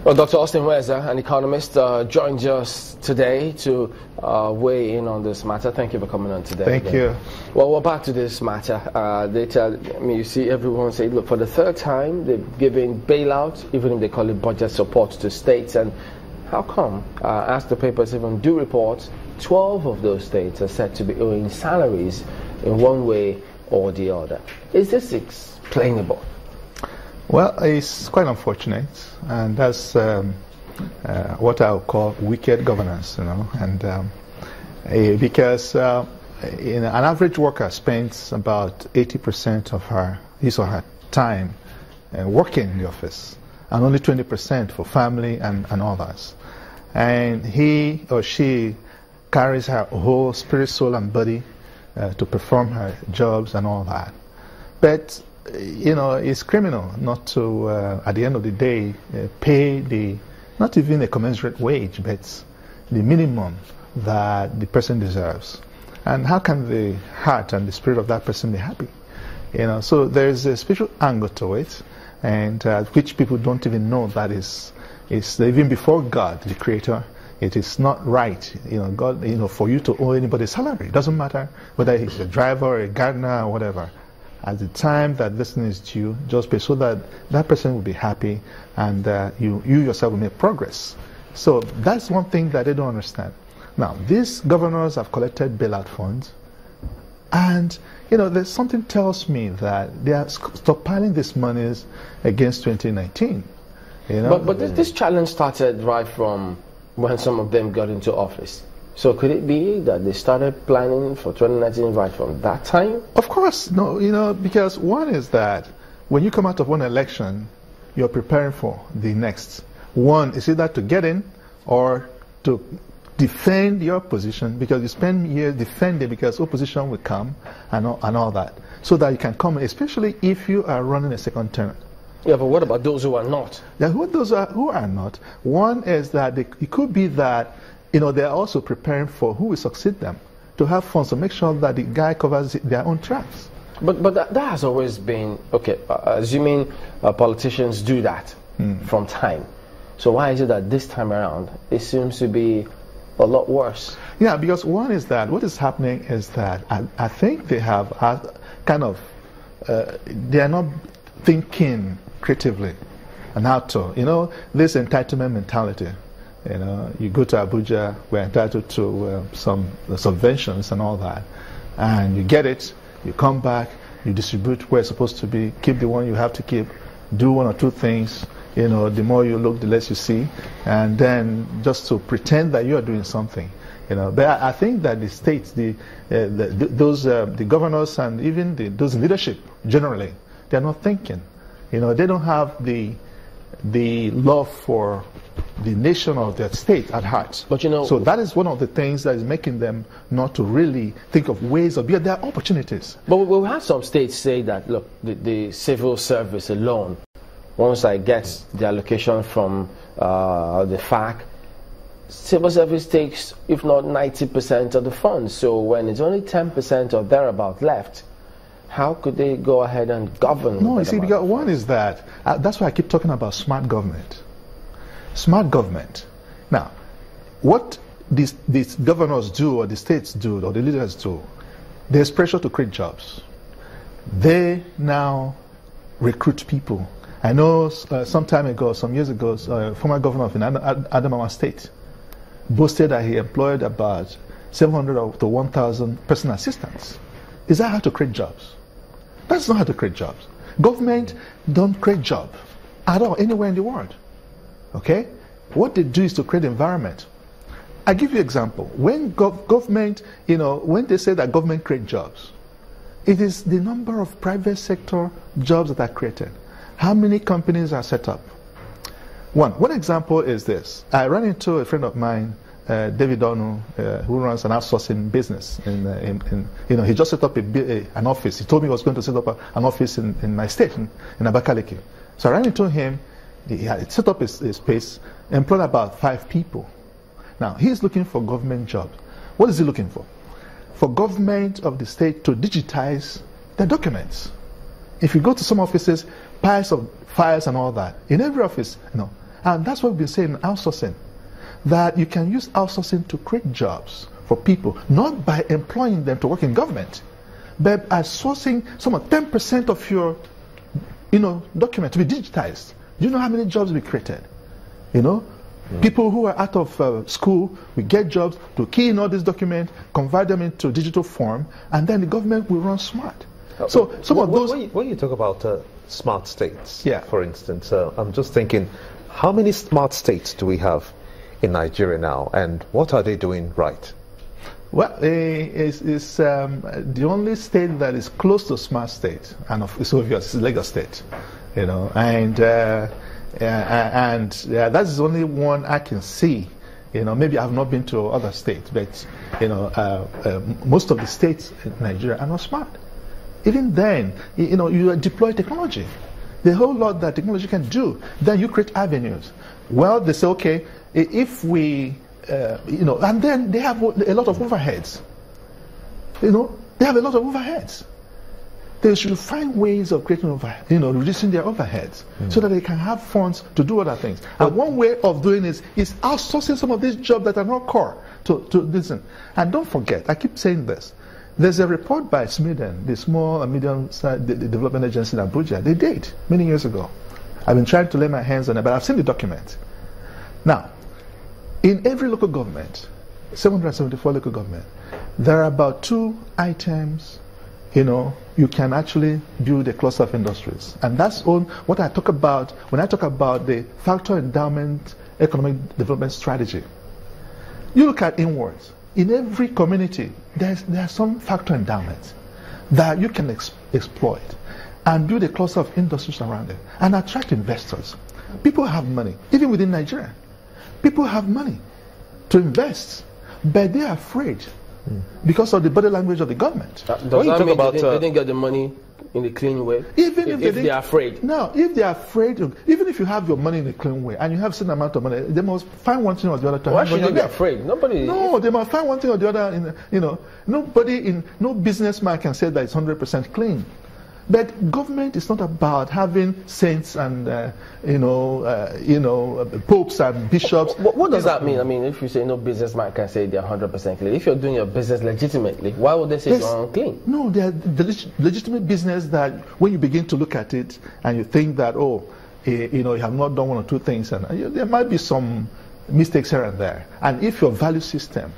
Well, Dr. Austin Weza, an economist, joins us today to weigh in on this matter. Thank you for coming on today. Thank you. Well, we're back to this matter. You see everyone say, look, for the third time, they've given bailout, even if they call it budget support to states. And how come? As the papers even do report, 12 of those states are said to be owing salaries in one way or the other. Is this explainable? Well, it's quite unfortunate, and that's what I would call wicked governance, and because an average worker spends about 80% of his or her time working in the office, and only 20% for family and others. And he or she carries her whole spirit, soul, and body to perform her jobs and all that. But it's criminal not to, at the end of the day, pay not even a commensurate wage, but the minimum that the person deserves. And how can the heart and the spirit of that person be happy? So there's a spiritual angle to it, and which people don't even know that is even before God, the Creator. It is not right, God, for you to owe anybody's salary. It doesn't matter whether he's a driver or a gardener or whatever. At the time that this thing is due, just pay so that that person will be happy, and you yourself will make progress. So that's one thing that they don't understand. Now, these governors have collected bailout funds, and there's something tells me that they are stockpiling these monies against 2019. But this challenge started right from when some of them got into office. So could it be that they started planning for 2019 right from that time? Of course, no, because one is that when you come out of one election, you're preparing for the next. One is either to get in or to defend your position, because you spend years defending because opposition will come and all that, so that you can come, especially if you are running a second term. Yeah, but what about those who are not? Yeah, who are not? One is that it could be that they are also preparing for who will succeed them, to have funds to make sure that the guy covers their own tracks. But that has always been, okay, assuming politicians do that from time. So why is it that this time around it seems to be a lot worse? Yeah, because one is that what is happening is that I think they have they are not thinking creatively and how to, this entitlement mentality. You go to Abuja, we're entitled to some subventions and all that, and you get it, you come back, you distribute where it's supposed to be, keep the one you have to keep, do one or two things, the more you look, the less you see, and then just to pretend that you are doing something. But I think that the states, the governors and even those in leadership generally, they're not thinking. They don't have the love for the nation or their state at heart. But so that is one of the things that is making them not to really think of ways of, there are opportunities. But we've had some states say that, look, the civil service alone, once I get the allocation from the FAC, civil service takes, if not 90% of the funds. So when it's only 10% or thereabout left, how could they go ahead and govern? No, you see, because one is that, that's why I keep talking about smart government. Smart government. Now, what these governors do, or the states do, or the leaders do, there's pressure to create jobs. They now recruit people. I know some years ago, former governor of Adamawa State boasted that he employed about 700 to 1,000 personal assistants. Is that how to create jobs? That's not how to create jobs. Government don't create jobs at all, anywhere in the world. Okay? What they do is to create environment. I give you an example. When government, when they say that government create jobs, it is the number of private sector jobs that are created. How many companies are set up? One example is this. I ran into a friend of mine, David Onu, who runs an outsourcing business. He just set up an office. He told me he was going to set up an office in my state, in Abakaliki. So I ran into him. He had set up his space, employed about 5 people. Now, he's looking for government jobs. What is he looking for? For government of the state to digitize their documents. If you go to some offices, piles of files and all that, in every office, And that's what we've been saying in outsourcing, that you can use outsourcing to create jobs for people, not by employing them to work in government, but by sourcing some of 10% of your document to be digitized. Do you know how many jobs we created? People who are out of school, we get jobs to key in all these documents, convert them into digital form, and then the government will run smart. So some of those... When you talk about smart states, yeah, for instance, I'm just thinking, how many smart states do we have in Nigeria now, and what are they doing right? Well, it's the only state that is close to smart state, and it's obvious, it's Lagos State, and that's the only one I can see. Maybe I've not been to other states, but most of the states in Nigeria are not smart. Even then, you deploy technology, the whole lot that technology can do. Then you create avenues. Well, they say, okay, if we, and then they have a lot of overheads. They have a lot of overheads. They should find ways of creating reducing their overheads so that they can have funds to do other things. And one way of doing this is outsourcing some of these jobs that are not core to this. And don't forget, I keep saying this, there's a report by SMIDEN, the Small and Medium Development Agency in Abuja. They did many years ago. I've been trying to lay my hands on it, but I've seen the document. Now, in every local government, 774 local government, there are about 2 items you can actually build a cluster of industries. And that's what I talk about when I talk about the factor endowment economic development strategy. You look at inwards. In every community, there's some factor endowment that you can exploit and build a cluster of industries around it and attract investors. People have money, even within Nigeria. People have money to invest, but they are afraid because of the body language of the government. Does that mean they didn't get the money in a clean way? Even if they are afraid. No, if they are afraid, even if you have your money in a clean way and you have a certain amount of money, they must find one thing or the other to Why should they be afraid? Nobody. No, they must find one thing or the other. No businessman can say that it's 100% clean. But government is not about having saints and popes and bishops. What does that mean? I mean, if you say no businessman can say they're 100% clean, if you're doing your business legitimately, why would they say you're unclean? No, they're the legitimate business that when you begin to look at it and you think that you have not done one or two things, and there might be some mistakes here and there. And if your value system,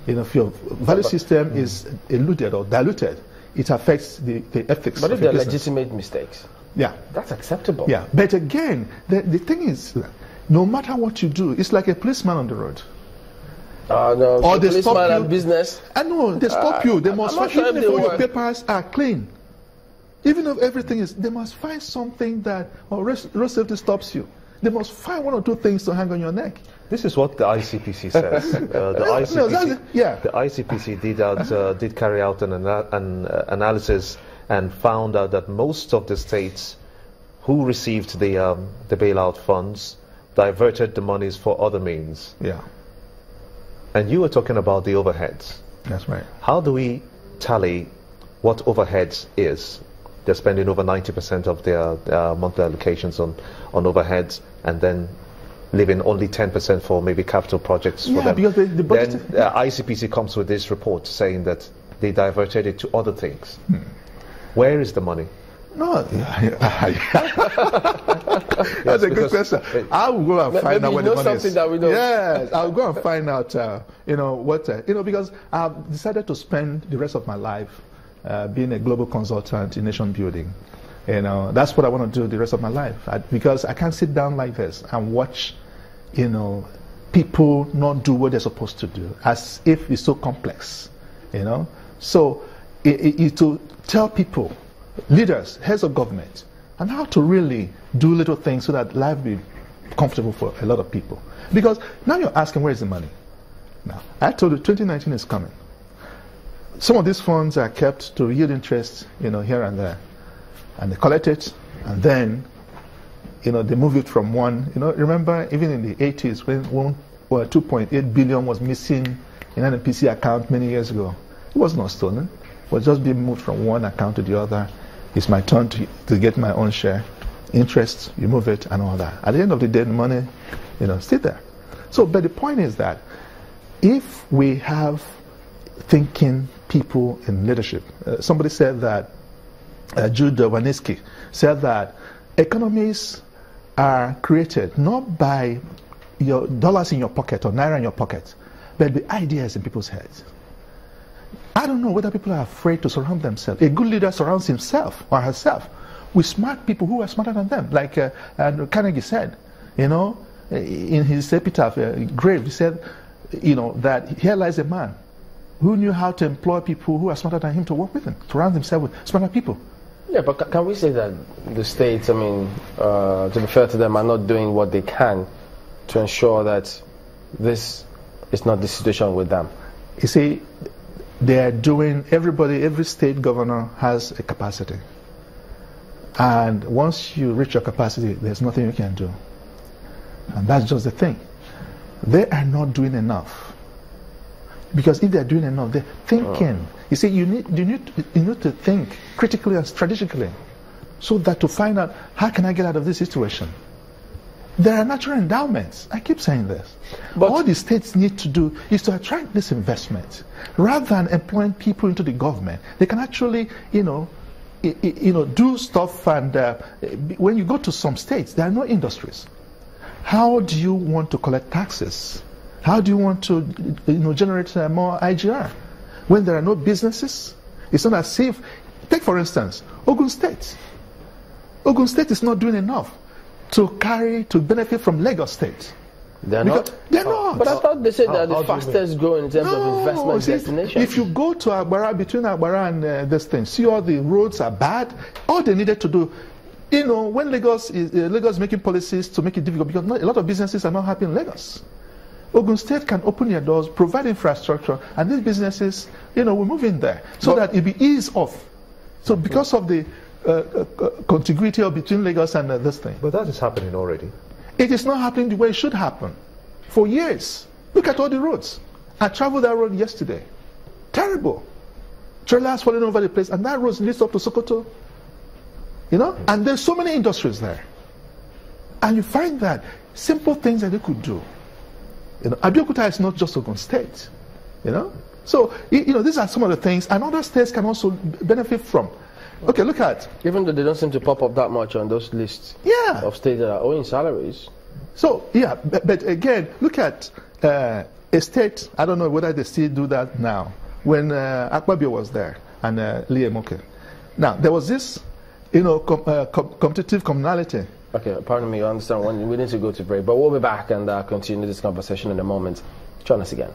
if your value system is eluded or diluted, it affects the ethics. But if they're legitimate mistakes, yeah, that's acceptable. Yeah, but again, the thing is, no matter what you do, it's like a policeman on the road. No, or they policeman stop you. And business. I know they stop you. They must find, even if all your papers are clean, even if everything is, they must find something that road safety stops you. They must find one or two things to hang on your neck. This is what the ICPC says. The ICPC did carry out an analysis and found out that most of the states who received the bailout funds diverted the monies for other means. Yeah. And you were talking about the overheads. That's right. How do we tally what overheads is? They're spending over 90% of their monthly allocations on overheads, and then leaving only 10% for maybe capital projects for them. Because the budget, then ICPC comes with this report saying that they diverted it to other things. Where is the money? No, that's a good question. I will go and find out where the money is. That we know. Yes, I'll go and find out. Because I've decided to spend the rest of my life being a global consultant in nation building. That's what I want to do the rest of my life. Because I can't sit down like this and watch, people not do what they're supposed to do, as if it's so complex. So to tell people, leaders, heads of government, and how to really do little things so that life will be comfortable for a lot of people. Because now you're asking, where is the money? Now, I told you 2019 is coming. Some of these funds are kept to yield interest, here and there. And they collect it, and then, they move it from one. Remember, even in the 80s, when 2.8 billion was missing in an NPC account many years ago, it was not stolen. It was just being moved from one account to the other. It's my turn to get my own share. interest, you move it, and all that. At the end of the day, the money, still there. So, but the point is that if we have thinking people in leadership, somebody said that, Jude Wanniski said that economies are created not by your dollars in your pocket or naira in your pocket, but the ideas in people's heads. I don't know whether people are afraid to surround themselves. A good leader surrounds himself or herself with smart people who are smarter than them. Like Carnegie said, in his epitaph, grave, he said, that here lies a man who knew how to employ people who are smarter than him to work with him, surround himself with smarter people. Yeah, but can we say that the states, to be fair to them, are not doing what they can to ensure that this is not the situation with them? You see, they are doing, every state governor has a capacity. And once you reach your capacity, there's nothing you can do. And that's just the thing. They are not doing enough. Because if they're doing enough, they're thinking. You see, you need to think critically and strategically, so that to find out, how can I get out of this situation? There are natural endowments. I keep saying this. But all the states need to do is to attract this investment. Rather than employing people into the government, they can actually, do stuff. And when you go to some states, there are no industries. How do you want to collect taxes? How do you want to generate more IGR? When there are no businesses, it's not as if, take for instance, Ogun State. Ogun State is not doing enough to benefit from Lagos State. They're not? They're not. But I thought they said they're the fastest growing in terms of investment destination. If you go to Agbara, between Agbara and this thing, see all the roads are bad. All they needed to do, when Lagos is making policies to make it difficult, because a lot of businesses are not happy in Lagos. Ogun State can open their doors, provide infrastructure, and these businesses, will move in there, so that it be ease off. So because of the contiguity between Lagos and this thing. But that is happening already. It is not happening the way it should happen. For years. Look at all the roads. I traveled that road yesterday. Terrible. Trailers falling over the place, and that road leads up to Sokoto. And there's so many industries there. And you find that simple things that they could do. Abeokuta is not just Ogun State. So, these are some of the things, and other states can also benefit from. Okay, look at. Even though they don't seem to pop up that much on those lists of states that are owing salaries. So, yeah, but again, look at a state, I don't know whether they still do that now, when Akpabio was there, and Liam Moke. Now, there was this, competitive communality. Okay, pardon me, I understand we need to go to break, but we'll be back and continue this conversation in a moment. Join us again.